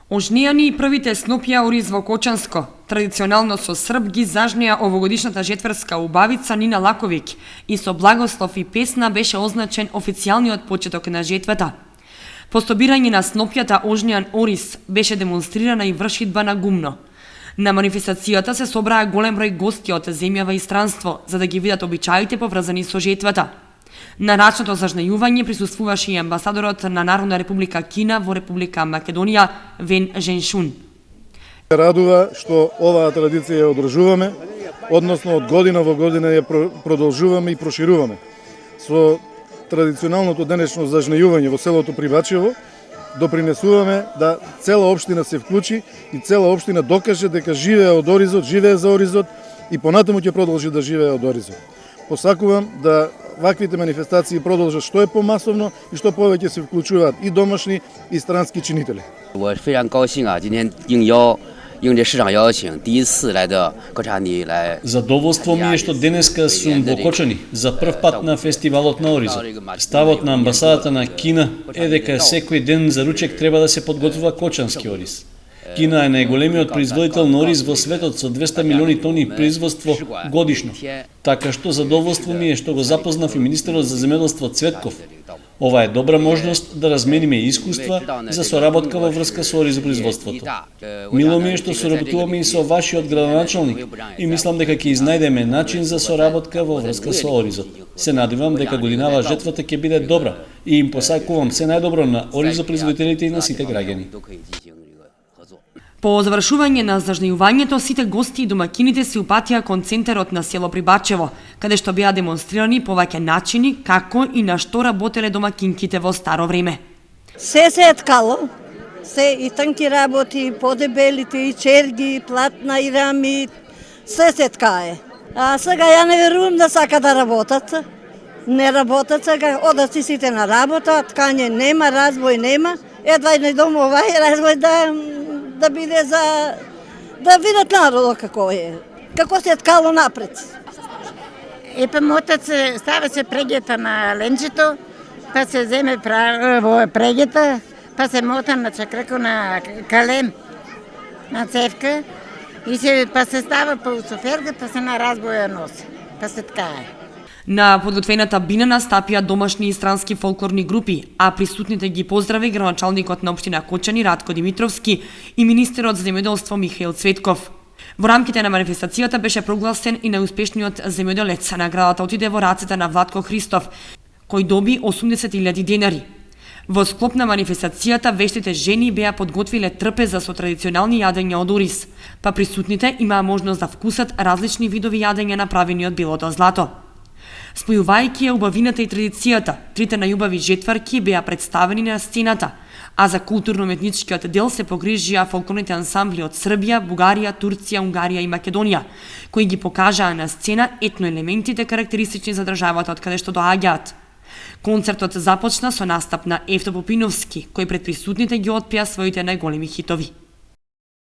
Ожнејани и првите снопја ориз во Кочанско. Традиционално со срп ги зажнеа овогодишната жетврска убавица Нина Лаковиќ и со благослов и песна беше означен официјалниот почеток на жетвата. По стобирање на снопјата ожнејан ориз беше демонстрирана и вршидба на гумно. На манифестацијата се собраа голем број гости од земјава и странство, за да ги видат обичаите поврзани со жетвата. На рачното зажнејување присуствуваше и амбасадорот на Народна република Кина во Република Македонија Вен Женшун. Радува што оваа традиција ја одржуваме, односно од година во година ја продолжуваме и прошируваме. Со традиционалното денешно зажнејување во селото Прибачево допринесуваме да цела општина се вклучи и цела општина докаже дека живее од оризот, живее за оризот и понатаму ќе продолжи да живее од оризот. Посакувам да ваквите манифестации продолжат што е помасовно и што повеќе се вклучуваат и домашни и странски чинители. 我非常高兴啊，今天应这市长邀请，第一次来到歌唱里来。 Задоволство ми е што денеска сум во Кочани за прв пат на фестивалот на оризот. Ставот на амбасадата на Кина е дека секој ден за ручек треба да се подготвува кочански ориз. Кина е најголемиот производител на ориз во светот со 200 милиони тони производство годишно. Така што задоволство ми е што го запознав и министерот за земјоделство Цветков. Ова е добра можност да размениме искуства за соработка во врска со оризопроизводството. Мило ми е што соработуваме и со вашиот градоначалник и мислам дека ќе изнајдеме начин за соработка во врска со оризот. Се надевам дека годинава жетвата ќе биде добра и им посакувам се најдобро на оризопроизводителите и на сите граѓани. По завршување на зажнејувањето, сите гости и домакините се упатија кон центарот на село Прибачево, каде што беа демонстрирани повеќе начини како и на што работеле домакинките во старо време. Се е ткало, се и танки работи, и подебелите, и черги, и платна, и рами, се ткае. А сега ја не верувам да сака да работат. Не работат сега, одат си сите на работа, ткање нема, развој нема, едва и најдомо овај развој да биде за да видат народот како е, како се ткало напред. Епа мотат се, става се прегета на ленчето, па се земе во прегета, па се мота на чакрако на калем, на цевка, и па се става по соферга, па се на разбоја носи, па се ткае. На подготвената бина настапија домашни и странски фолклорни групи, а присутните ги поздрави градоначалникот на општина Кочани Ратко Димитровски и министерот за земјоделство Михаил Цветков. Во рамките на манифестацијата беше прогласен и најуспешниот земјоделец. Наградата отиде во рацете на Владко Христов, кој доби 80.000 денари. Во склоп на манифестацијата вештите жени беа подготвиле трпеза со традиционални јадења од ориз, па присутните имаа можност да вкусат различни видови јадења направени од белото злато. Спојувајќи ја убавината и традицијата, трите најубави жетварки беа представени на сцената, а за културно-уметничкиот дел се погрижија фолклорните ансамбли од Србија, Бугарија, Турција, Унгарија и Македонија, кои ги покажаа на сцена етноелементите карактеристични за државата од каде што доаѓаат. Концертот започна со настап на Евто Попиновски, кој пред присутните ги отпеа своите најголеми хитови.